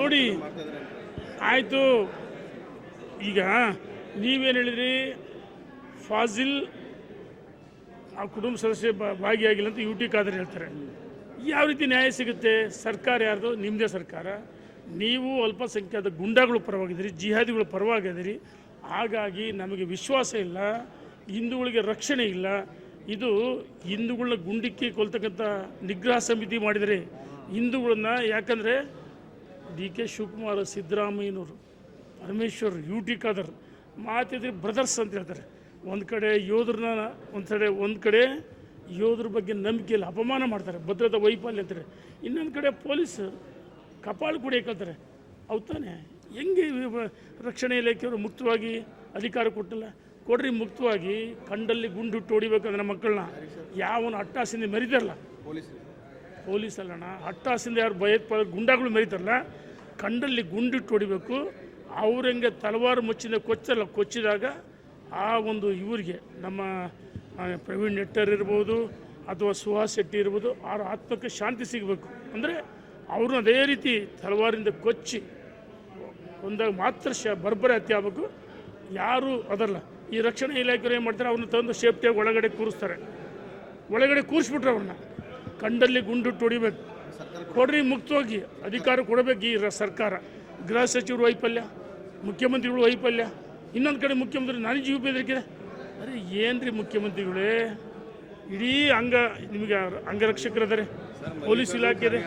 ನೋಡಿ ಆಯಿತು. ಈಗ ನೀವೇನು ಹೇಳಿದ್ರಿ, ಫಾಜಿಲ್ ಆ ಕುಟುಂಬ ಸದಸ್ಯ ಭಾಗಿಯಾಗಿಲ್ಲ ಅಂತ UT ಖಾದರ್ ಹೇಳ್ತಾರೆ. ಯಾವ ರೀತಿ ನ್ಯಾಯ ಸಿಗುತ್ತೆ? ಸರ್ಕಾರ ಯಾರ್ದು? ನಿಮ್ಮದೇ ಸರ್ಕಾರ. ನೀವು ಅಲ್ಪಸಂಖ್ಯಾತ ಗುಂಡಾಗಳು ಪರವಾಗಿದ್ದೀರಿ, ಜಿಹಾದಿಗಳ ಪರವಾಗಿದ್ದೀರಿ. ಹಾಗಾಗಿ ನಮಗೆ ವಿಶ್ವಾಸ ಇಲ್ಲ, ಹಿಂದೂಗಳಿಗೆ ರಕ್ಷಣೆ ಇಲ್ಲ. ಇದು ಹಿಂದೂಗಳನ್ನ ಗುಂಡಿಕ್ಕಿ ಕೊಲ್ತಕ್ಕಂಥ ನಿಗ್ರಹ ಸಮಿತಿ ಮಾಡಿದರೆ ಹಿಂದೂಗಳನ್ನ. ಯಾಕಂದರೆ DK ಶಿವಕುಮಾರ್, ಸಿದ್ದರಾಮಯ್ಯನವರು, ಪರಮೇಶ್ವರ್, UT ಖಾದರ್ ಮಾತಿದ್ರೆ ಬ್ರದರ್ಸ್ ಅಂತ ಹೇಳ್ತಾರೆ. ಒಂದು ಕಡೆ ಯೋಧರ ಬಗ್ಗೆ ನಂಬಿಕೆಯಲ್ಲಿ ಅಪಮಾನ ಮಾಡ್ತಾರೆ, ಭದ್ರತಾ ವೈಫಲ್ಯ ಅಂತಾರೆ. ಇನ್ನೊಂದು ಕಡೆ ಪೊಲೀಸ್ ಕಪಾಳು ಕುಡಿಯೋಕೆ ಹೇಳ್ತಾರೆ. ತಾನೆ ಹೆಂಗೆ ರಕ್ಷಣೆ ಇಲಾಖೆಯವರು ಮುಕ್ತವಾಗಿ ಅಧಿಕಾರ ಕೊಟ್ಟಿಲ್ಲ? ಕೊಡ್ರಿ ಮುಕ್ತವಾಗಿ. ಕಂಡಲ್ಲಿ ಗುಂಡಿಟ್ಟು ಹೊಡಿಬೇಕಂದ್ರೆ ನಮ್ಮ ಮಕ್ಕಳನ್ನ ಯಾವನು ಅಟ್ಟಾಸಿಂದ ಮೆರಿತಾರಲ್ಲ, ಪೊಲೀಸ್ ಅಲ್ಲಣ್ಣ, ಅಟ್ಟಾಸಿಂದ ಯಾರು ಗುಂಡಾಗಳು ಮೆರಿತಾರಲ್ಲ, ಕಂಡಲ್ಲಿ ಗುಂಡಿಟ್ಟು ಹೊಡಿಬೇಕು. ಅವ್ರಂಗೆ ತಲವಾರು ಮುಚ್ಚಿಂದ ಕೊಚ್ಚಿದಾಗ ಆ ಒಂದು ಇವರಿಗೆ ನಮ್ಮ ಪ್ರವೀಣ್ ನೆಟ್ಟರ್ ಇರ್ಬೋದು ಅಥವಾ ಸುಹಾಸ್ ಶೆಟ್ಟಿ ಇರ್ಬೋದು, ಅವರ ಆತ್ಮಕ್ಕೆ ಶಾಂತಿ ಸಿಗಬೇಕು ಅಂದರೆ ಅವ್ರನ್ನ ಅದೇ ರೀತಿ ತಲವಾರಿಂದ ಕೊಚ್ಚಿ ಒಂದಾಗ ಮಾತ್ರ ಬರ್ಬರ ಹತ್ಯೆ ಆಗಬೇಕು. ಯಾರು ಅದಲ್ಲ. ಈ ರಕ್ಷಣಾ ಇಲಾಖೆಯವರು ಏನು ಮಾಡ್ತಾರೆ, ಅವ್ರನ್ನ ತಂದು ಸೇಫ್ಟಿಯಾಗಿ ಒಳಗಡೆ ಕೂರಿಸ್ತಾರೆ. ಒಳಗಡೆ ಕೂರಿಸ್ಬಿಟ್ರೆ ಅವ್ರನ್ನ ಕಂಡಲ್ಲಿ ಗುಂಡಿಟ್ಟು ಹೊಡಿಬೇಕು. ಕೊಡ್ರಿ ಮುಕ್ತವಾಗಿ, ಅಧಿಕಾರ ಕೊಡಬೇಕು ಈ ಸರ್ಕಾರ. ಗೃಹ ಸಚಿವರು ವೈಫಲ್ಯ, ಮುಖ್ಯಮಂತ್ರಿಗಳು ವೈಫಲ್ಯ. ಇನ್ನೊಂದು ಕಡೆ ಮುಖ್ಯಮಂತ್ರಿ ನಾನು ಜೀವ ಬೆದರಿಕೆ. ಅರೆ ಏನ್ರಿ ಮುಖ್ಯಮಂತ್ರಿಗಳೇ, ಇಡೀ ನಿಮಗೆ ಅಂಗರಕ್ಷಕರಿದ್ದಾರೆ, ಪೊಲೀಸ್ ಇಲಾಖೆ ಇದೆ.